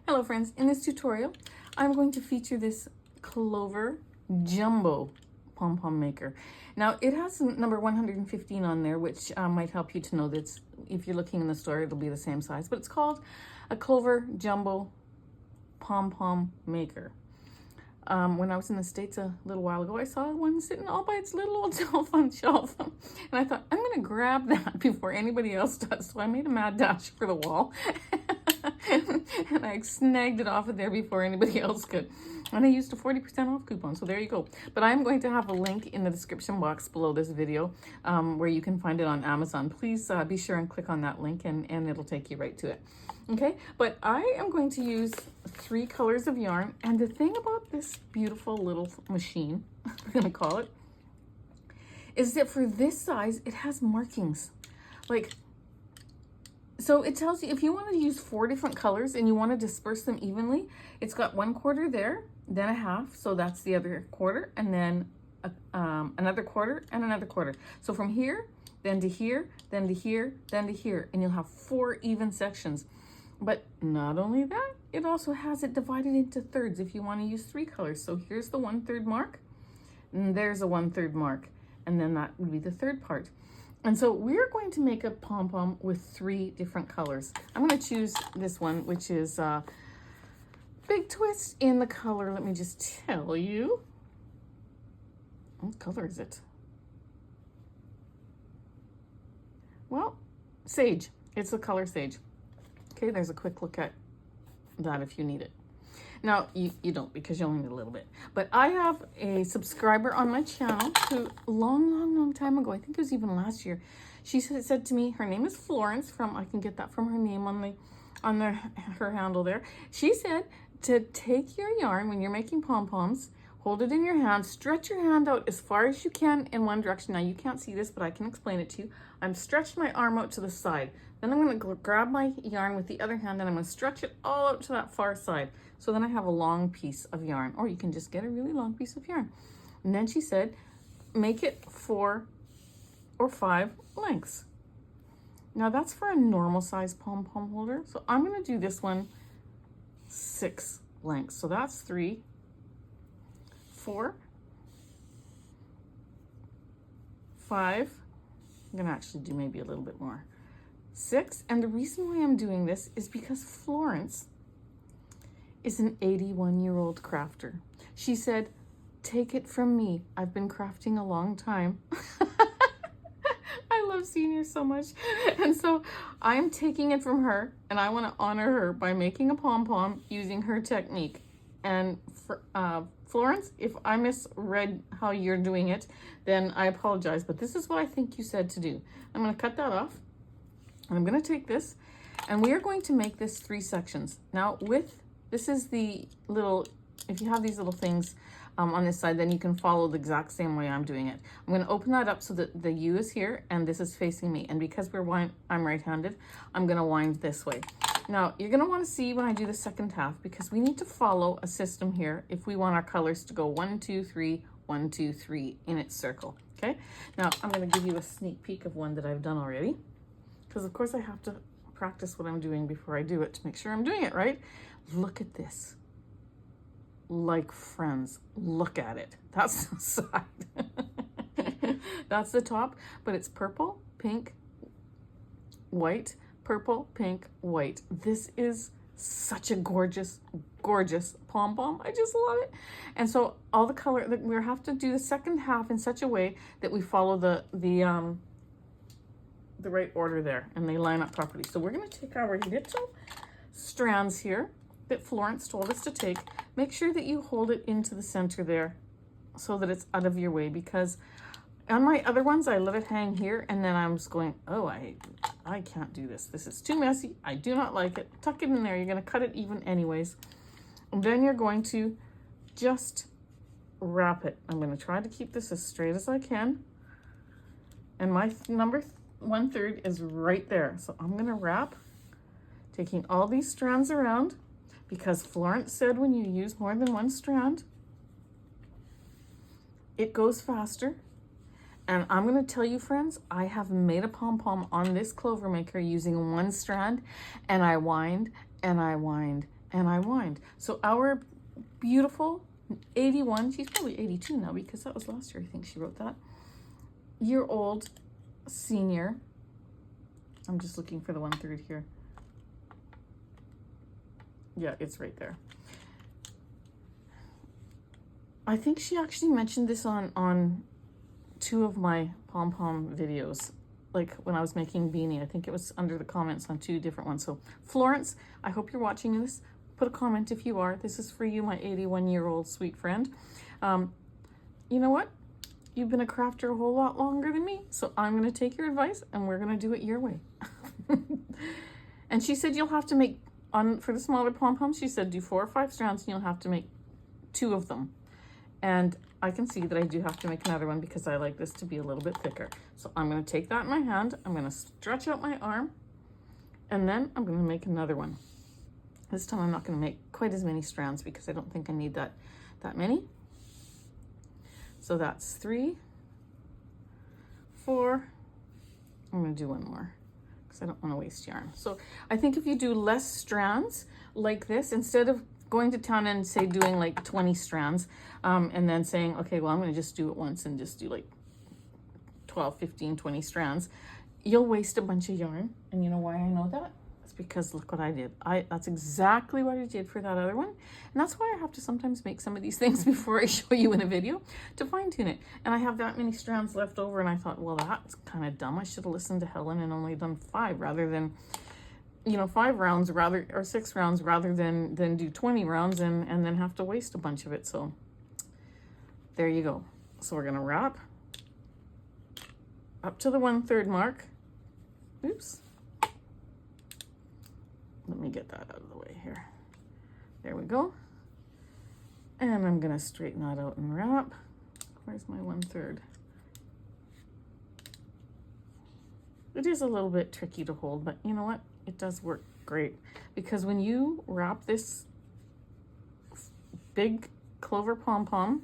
Hello friends, in this tutorial I'm going to feature this Clover Jumbo Pom Pom Maker. Now it has number 115 on there, which might help you to know that if you're looking in the store it'll be the same size, but it's called a Clover Jumbo Pom Pom Maker. When I was in the States a little while ago, I saw one sitting all by its little old self on shelf. And I thought, I'm going to grab that before anybody else does. So I made a mad dash for the wall. And I snagged it off of there before anybody else could. And I used a 40% off coupon, so there you go. But I'm going to have a link in the description box below this video where you can find it on Amazon. Please be sure and click on that link and it'll take you right to it. Okay, but I am going to use 3 colors of yarn. And the thing about this beautiful little machine, I'm gonna call it, is that for this size, it has markings. So it tells you if you want to use 4 different colors and you want to disperse them evenly, it's got 1/4 there, then a half, so that's the other quarter, and then another quarter and another quarter. So from here, then to here, then to here, then to here, and you'll have 4 even sections. But not only that, it also has it divided into thirds if you want to use 3 colors. So here's the 1/3 mark, and there's a 1/3 mark, and then that would be the third part. And so we're going to make a pom-pom with 3 different colors. I'm going to choose this one, which is Big Twist in the color. Let me just tell you. What color is it? Well, Sage. It's the color Sage. Okay, there's a quick look at that if you need it. Now, you don't, because you only need a little bit. But I have a subscriber on my channel who, long time ago, I think it was even last year, she said to me, her name is Florence, I can get that from her name on her handle there. She said to take your yarn when you're making pom-poms, hold it in your hand, stretch your hand out as far as you can in one direction. Now, you can't see this, but I can explain it to you. I'm stretching my arm out to the side. Then I'm going to grab my yarn with the other hand and I'm going to stretch it all out to that far side. So then I have a long piece of yarn, or you can just get a really long piece of yarn. And then she said, make it 4 or 5 lengths. Now that's for a normal size pom-pom holder. So I'm going to do this one 6 lengths. So that's 3, 4, 5. I'm going to actually do maybe a little bit more. 6, and the reason why I'm doing this is because Florence is an 81-year-old crafter. She said, take it from me. I've been crafting a long time. I love seniors so much. And so I'm taking it from her, and I want to honor her by making a pom-pom using her technique. And for, Florence, if I misread how you're doing it, then I apologize, but this is what I think you said to do. I'm going to cut that off. And I'm going to take this, and we are going to make this 3 sections. Now, this is the little, if you have these little things on this side, then you can follow the exact same way I'm doing it. I'm going to open that up so that the U is here, and this is facing me. And because I'm right-handed, I'm going to wind this way. Now, you're going to want to see when I do the second half, because we need to follow a system here if we want our colors to go 1, 2, 3, 1, 2, 3 in its circle. Okay? Now, I'm going to give you a sneak peek of one that I've done already. Because of course I have to practice what I'm doing before I do it to make sure I'm doing it right. Look at this. Like friends, look at it. That's the side. That's the top, but it's purple, pink, white, purple, pink, white. This is such a gorgeous, gorgeous pom-pom. I just love it. And so all the color, we have to do the second half in such a way that we follow the right order there and they line up properly. So we're going to take our little strands here that Florence told us to take. Make sure that you hold it into the center there so that it's out of your way, because on my other ones I let it hang here and then I'm just going, oh, I can't do this. This is too messy. I do not like it. Tuck it in there. You're going to cut it even anyways. And then you're going to just wrap it. I'm going to try to keep this as straight as I can. And my number 1/3 is right there. So I'm going to wrap, taking all these strands around, because Florence said when you use more than one strand, it goes faster. And I'm going to tell you, friends, I have made a pom-pom on this Clover Maker using 1 strand, and I wind and I wind and I wind. So our beautiful 81, she's probably 82 now because that was last year, I think she wrote that, year-old senior, I'm just looking for the 1/3 here. Yeah, it's right there. I think she actually mentioned this on 2 of my pom-pom videos, like when I was making beanie. I think it was under the comments on 2 different ones. So Florence, I hope you're watching this. Put a comment if you are. This is for you, my 81-year-old sweet friend. You know what? You've been a crafter a whole lot longer than me, so I'm going to take your advice and we're going to do it your way. And she said you'll have to make, for the smaller pom-poms, she said do 4 or 5 strands and you'll have to make 2 of them. And I can see that I do have to make another one because I like this to be a little bit thicker. So I'm going to take that in my hand, I'm going to stretch out my arm, and then I'm going to make another one. This time I'm not going to make quite as many strands because I don't think I need that many. So that's 3, 4, I'm going to do 1 more because I don't want to waste yarn. So I think if you do less strands like this, instead of going to town and say doing like 20 strands and then saying, okay, well, I'm going to just do it once and just do like 12, 15, 20 strands, you'll waste a bunch of yarn. And you know why I know that? It's because look what I did. That's exactly what I did for that other one. And that's why I have to sometimes make some of these things before I show you in a video to fine tune it. And I have that many strands left over and I thought, well, that's kind of dumb. I should have listened to Helen and only done 5 rather than, you know, 5 rounds rather, or 6 rounds rather than do 20 rounds and then have to waste a bunch of it. So there you go. So we're going to wrap up to the 1/3 mark. Oops. Let me get that out of the way here. There we go. And I'm going to straighten that out and wrap. Where's my 1/3? It is a little bit tricky to hold, but you know what? It does work great because when you wrap this big Clover Pom Pom,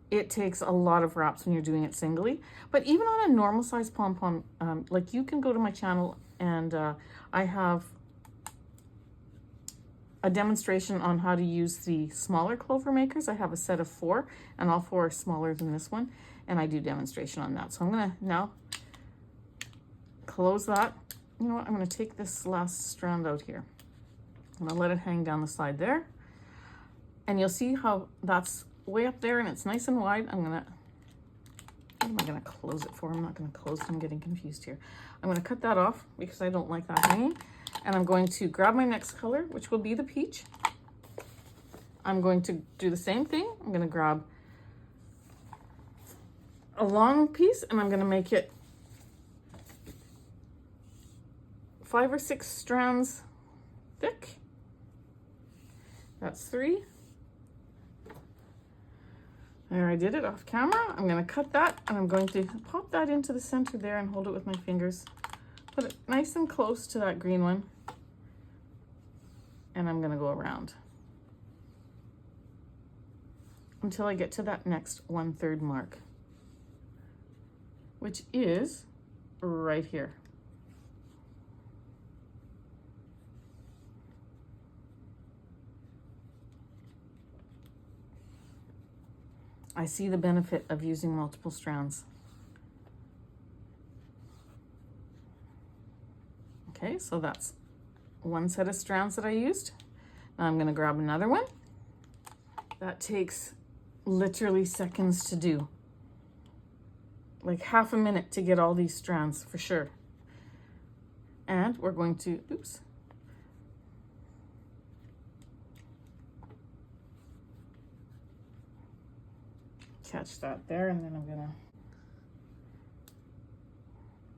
it takes a lot of wraps when you're doing it singly. But even on a normal size pom pom, like you can go to my channel and I have a demonstration on how to use the smaller Clover makers. I have a set of 4 and all 4 are smaller than this one. And I do demonstration on that. So I'm gonna now close that. You know what, I'm gonna take this last strand out here. I'm gonna let it hang down the side there. And you'll see how that's way up there and it's nice and wide. What am I gonna close it for? I'm not gonna close it, I'm getting confused here. I'm gonna cut that off because I don't like that hanging. And I'm going to grab my next color, which will be the peach. I'm going to do the same thing. I'm gonna grab a long piece and I'm gonna make it 5 or 6 strands thick. That's 3. There, I did it off camera. I'm gonna cut that and I'm going to pop that into the center there and hold it with my fingers. Put it nice and close to that green one. And I'm gonna go around until I get to that next 1/3 mark, which is right here. I see the benefit of using multiple strands. Okay, so that's 1 set of strands that I used. Now I'm gonna grab another one. That takes literally seconds to do. Like half a minute to get all these strands for sure. And we're going to, oops. Catch that there, and then I'm gonna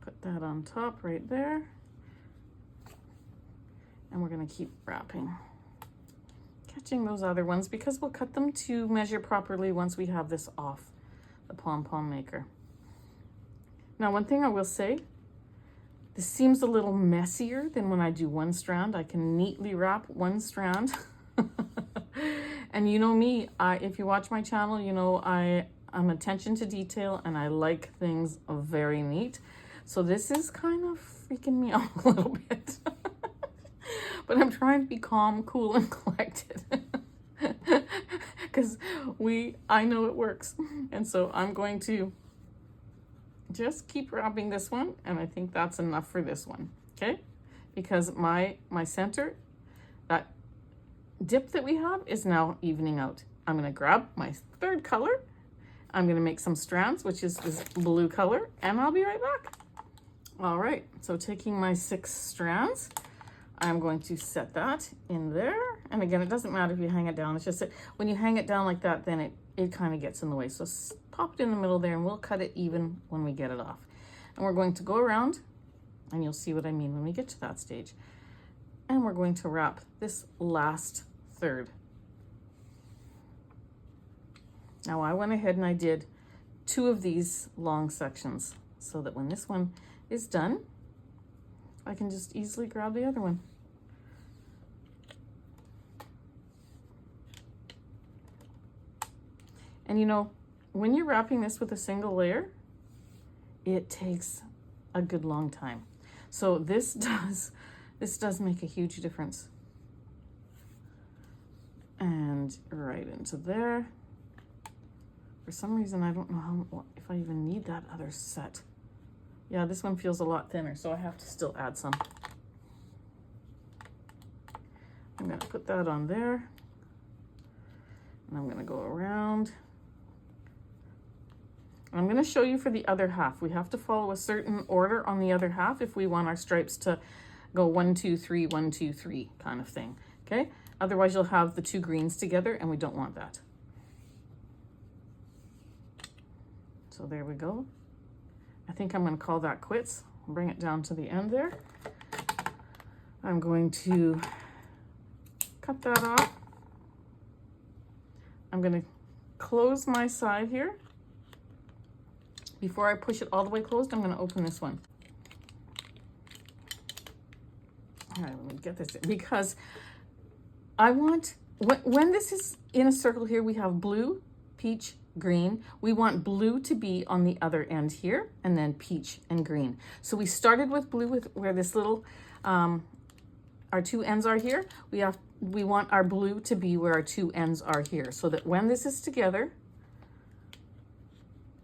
put that on top right there. And we're gonna keep wrapping, catching those other ones because we'll cut them to measure properly once we have this off the Pom Pom Maker. Now, one thing I will say, this seems a little messier than when I do 1 strand. I can neatly wrap 1 strand. And you know me, if you watch my channel, you know I'm attention to detail and I like things very neat. So this is kind of freaking me out a little bit. but I'm trying to be calm, cool, and collected. Because I know it works. And so I'm going to just keep wrapping this one, and I think that's enough for this one, okay? Because my center, that dip that we have is now evening out. I'm gonna grab my third color. I'm gonna make some strands, which is this blue color, and I'll be right back. All right, so taking my 6 strands, I'm going to set that in there. And again, it doesn't matter if you hang it down. It's just that when you hang it down like that, then it kind of gets in the way. So pop it in the middle there, and we'll cut it even when we get it off. And we're going to go around, and you'll see what I mean when we get to that stage. And we're going to wrap this last third. Now I went ahead and I did 2 of these long sections so that when this one is done, I can just easily grab the other one. And you know, when you're wrapping this with a single layer, it takes a good long time. So this does make a huge difference. And right into there. For some reason, I don't know if I even need that other set. Yeah, this one feels a lot thinner, so I have to still add some. I'm gonna put that on there. And I'm gonna go around. I'm gonna show you for the other half. We have to follow a certain order on the other half if we want our stripes to go 1, 2, 3, 1, 2, 3 kind of thing, okay? Otherwise you'll have the 2 greens together, and we don't want that. So there we go. I think I'm going to call that quits. Bring it down to the end there. I'm going to cut that off. I'm going to close my side here. Before I push it all the way closed, I'm going to open this one. All right, let me get this in, because I want, when this is in a circle here, we have blue, peach, green. We want blue to be on the other end here, and then peach and green. So we started with blue, with where this little our 2 ends are here. We want our blue to be where our 2 ends are here, so that when this is together,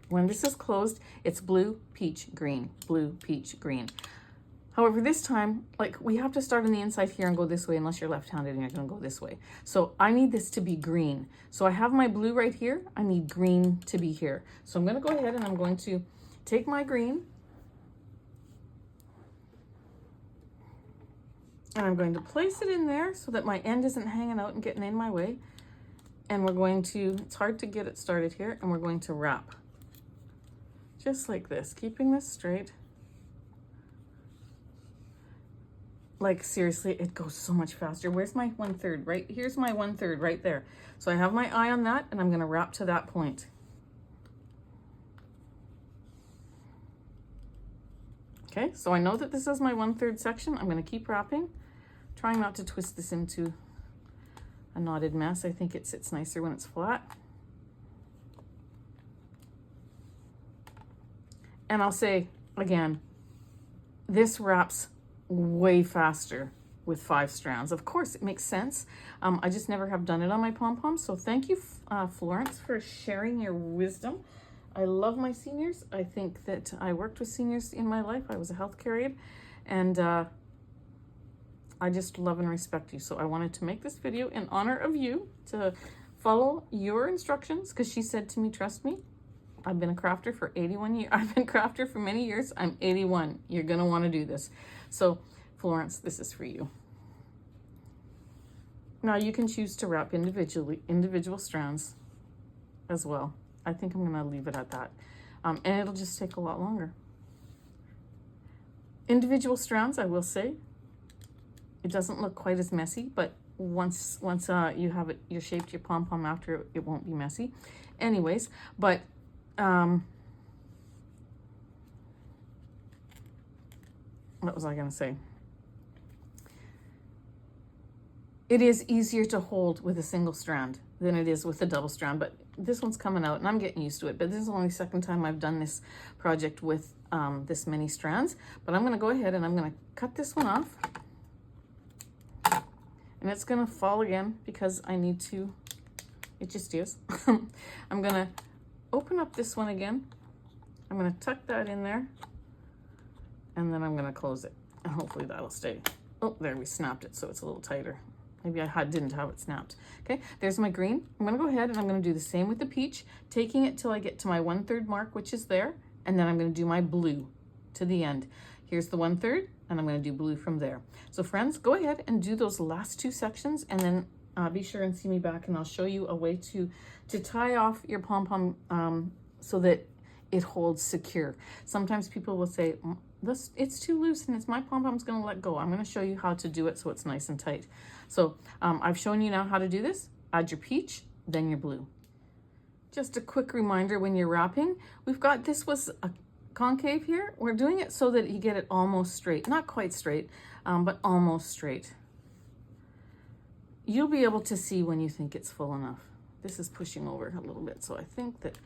when this is closed, it's blue, peach, green, blue, peach, green. However, this time, like, we have to start on the inside here and go this way, unless you're left-handed and you're gonna go this way. So I need this to be green. So I have my blue right here. I need green to be here. So I'm gonna go ahead and I'm going to take my green, and I'm going to place it in there so that my end isn't hanging out and getting in my way. And we're going to, it's hard to get it started here, and we're going to wrap. Just like this, keeping this straight. Like, seriously, it goes so much faster. Where's my 1/3? Right here's my 1/3 right there. So I have my eye on that, and I'm going to wrap to that point. Okay, so I know that this is my 1/3 section. I'm going to keep wrapping, trying not to twist this into a knotted mess. I think it sits nicer when it's flat. And I'll say again, this wraps way faster with 5 strands. Of course, it makes sense. I just never have done it on my pom-poms. So thank you, Florence, for sharing your wisdom. I love my seniors. I think that I worked with seniors in my life. I was a healthcare aide, and I just love and respect you. So I wanted to make this video in honor of you, to follow your instructions, because she said to me, trust me, I've been a crafter for 81 years. I've been a crafter for many years. I'm 81. You're going to want to do this. So, Florence, this is for you. Now, you can choose to wrap individual strands as well. I think I'm going to leave it at that. And it'll just take a lot longer. Individual strands, I will say, it doesn't look quite as messy, but once you have it, you shaped your pom-pom after, it won't be messy. Anyways, but what was I going to say? It is easier to hold with a single strand than it is with a double strand, but this one's coming out and I'm getting used to it. But this is only the second time I've done this project with this many strands. But I'm going to go ahead and I'm going to cut this one off. And it's gonna fall again because I need to, it just is. I'm gonna open up this one again. I'm gonna tuck that in there, and then I'm gonna close it. And hopefully that'll stay. Oh, there, we snapped it, so it's a little tighter. Maybe I didn't have it snapped. Okay, there's my green. I'm gonna go ahead and I'm gonna do the same with the peach, taking it till I get to my 1/3 mark, which is there, and then I'm gonna do my blue to the end. Here's the 1/3, and I'm gonna do blue from there. So friends, go ahead and do those last 2 sections, and then be sure and see me back, and I'll show you a way to tie off your pom-pom so that it holds secure. Sometimes people will say, it's too loose and it's my pom-pom's gonna let go. I'm gonna show you how to do it so it's nice and tight. So I've shown you now how to do this. Add your peach, then your blue. Just a quick reminder when you're wrapping, this was a concave here. We're doing it so that you get it almost straight. Not quite straight, but almost straight. You'll be able to see when you think it's full enough. This is pushing over a little bit, so I think that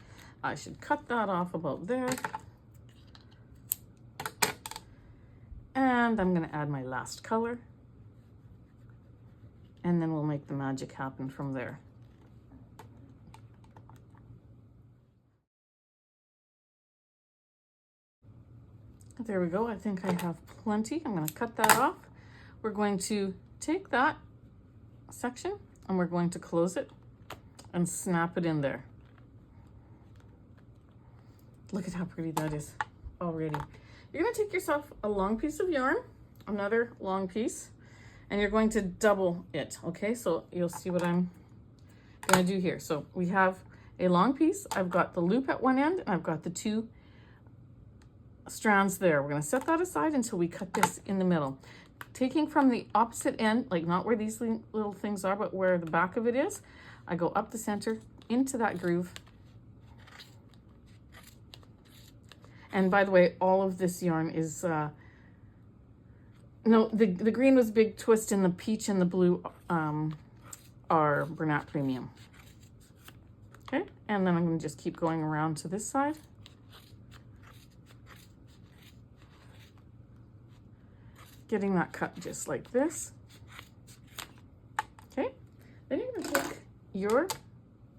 I should cut that off about there. And I'm gonna add my last color. And then we'll make the magic happen from there. There we go, I think I have plenty. I'm gonna cut that off. We're going to take that section and we're going to close it and snap it in there. Look at how pretty that is already. You're gonna take yourself a long piece of yarn, another long piece, and you're going to double it, okay? So you'll see what I'm gonna do here. So we have a long piece. I've got the loop at one end and I've got the 2 strands there. We're gonna set that aside until we cut this in the middle. Taking from the opposite end, like not where these little things are, but where the back of it is, I go up the center into that groove. And by the way, all of this yarn is, no, the green was Big Twist and the peach and the blue are Bernat Premium. Okay, and then I'm gonna just keep going around to this side. Getting that cut just like this. Okay, then you're gonna take your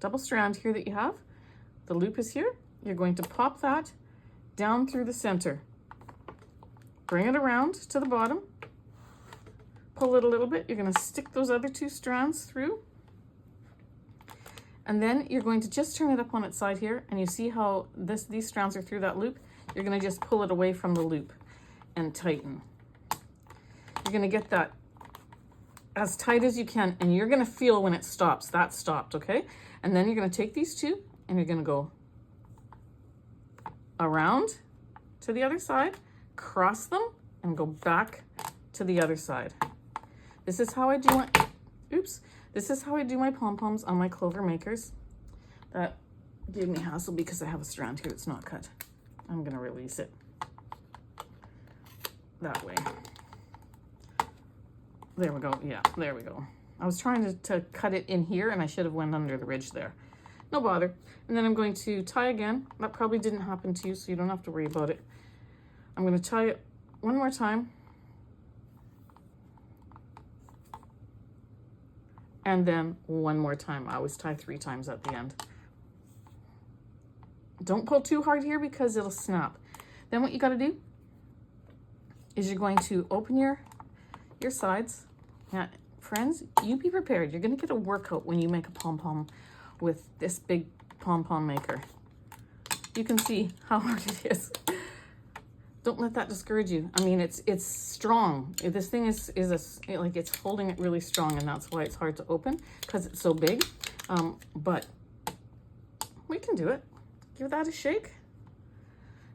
double strand here that you have. The loop is here. You're going to pop that down through the center. Bring it around to the bottom. Pull it a little bit. You're gonna stick those other 2 strands through. And then you're going to just turn it up on its side here, and you see how these strands are through that loop? You're gonna just pull it away from the loop and tighten. You're gonna get that as tight as you can, and you're gonna feel when it stops. That stopped, okay? And then you're gonna take these 2 and you're gonna go around to the other side, cross them, and go back to the other side. This is how I do my, this is how I do my pom-poms on my Clover makers. That gave me hassle because I have a strand here that's not cut. I'm gonna release it that way. There we go, yeah, there we go. I was trying to cut it in here and I should have went under the ridge there. No bother. And then I'm going to tie again. That probably didn't happen to you, so you don't have to worry about it. I'm gonna tie it one more time. And then one more time. I always tie 3 times at the end. Don't pull too hard here because it'll snap. Then what you gotta do is you're going to open your sides. Now, friends, you be prepared. You're gonna get a workout when you make a pom-pom with this big pom-pom maker. You can see how hard it is. Don't let that discourage you. I mean, it's strong. This thing is like it's holding it really strong, and that's why it's hard to open because it's so big. But we can do it. Give that a shake.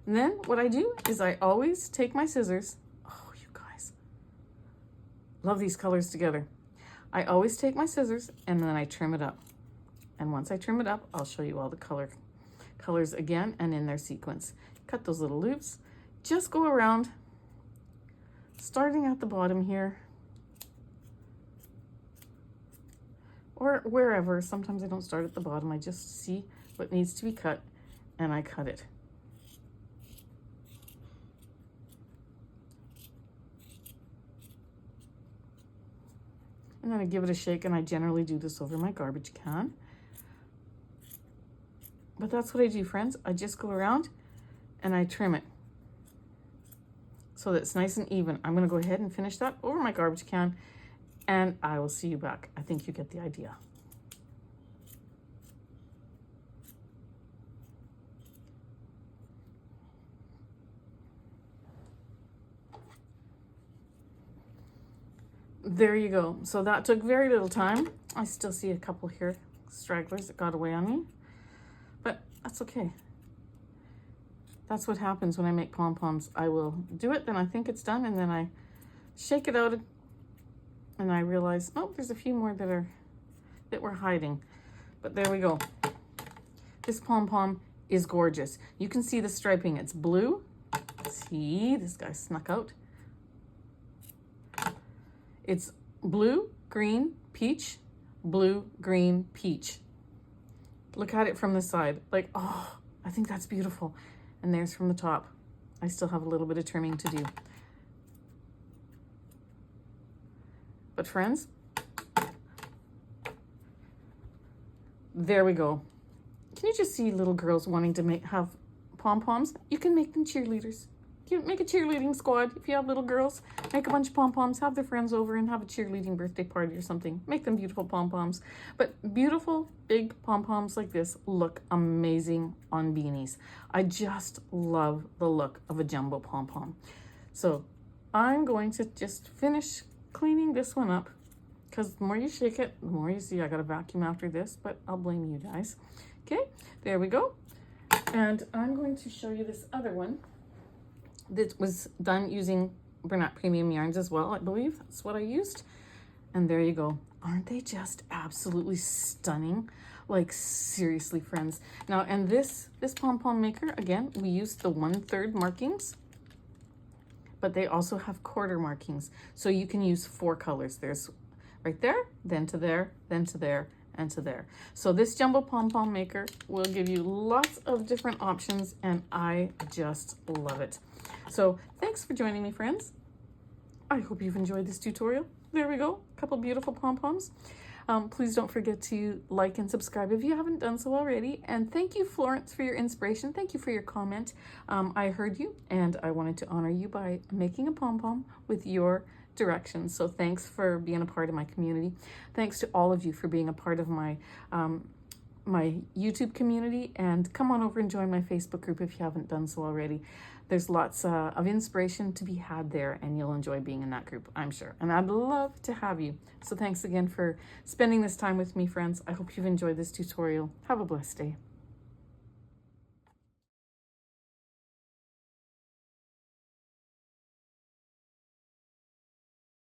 And then what I do is I always take my scissors. Oh, you guys, love these colors together. I always take my scissors and then I trim it up. And once I trim it up, I'll show you all the colors again and in their sequence. Cut those little loops. Just go around, starting at the bottom here, or wherever. Sometimes I don't start at the bottom. I just see what needs to be cut and I cut it. and then I give it a shake, and I generally do this over my garbage can. But that's what I do, friends. I just go around and I trim it so that it's nice and even. I'm gonna go ahead and finish that over my garbage can, and I will see you back. I think you get the idea. There you go. So that took very little time. I still see a couple here, stragglers that got away on me, but that's okay. That's what happens when I make pom-poms. I will do it, then I think it's done, and then I shake it out, and I realize, oh, there's a few more that were hiding. But there we go. This pom-pom is gorgeous. You can see the striping. It's blue. See, this guy snuck out. It's blue, green, peach, blue, green, peach. Look at it from the side. Like, oh, I think that's beautiful. And there's from the top. I still have a little bit of trimming to do. But friends, there we go. Can you just see little girls wanting to have pom-poms? You can make them cheerleaders. You make a cheerleading squad. If you have little girls, make a bunch of pom-poms, have their friends over and have a cheerleading birthday party or something. Make them beautiful pom-poms. But beautiful, big pom-poms like this look amazing on beanies. I just love the look of a jumbo pom-pom. So I'm going to just finish cleaning this one up, because the more you shake it, the more you see. I got to vacuum after this, but I'll blame you guys. Okay, there we go. And I'm going to show you this other one that was done using Bernat Premium yarns as well, I believe. That's what I used. And there you go. Aren't they just absolutely stunning? Like, seriously, friends. Now, and this Pom Pom Maker, again, we used the 1/3 markings, but they also have quarter markings. So you can use 4 colors. There's right there, then to there, then to there, and to there. So this Jumbo Pom Pom Maker will give you lots of different options, and I just love it. So thanks for joining me, friends. I hope you've enjoyed this tutorial. There we go, a couple beautiful pom-poms. Please don't forget to like and subscribe if you haven't done so already. And thank you, Florence, for your inspiration. Thank you for your comment. I heard you, and I wanted to honor you by making a pom-pom with your directions. So thanks for being a part of my community. Thanks to all of you for being a part of my my YouTube community, and come on over and join my Facebook group if you haven't done so already. There's lots of inspiration to be had there, and you'll enjoy being in that group, I'm sure. And I'd love to have you. So thanks again for spending this time with me, friends. I hope you've enjoyed this tutorial. Have a blessed day.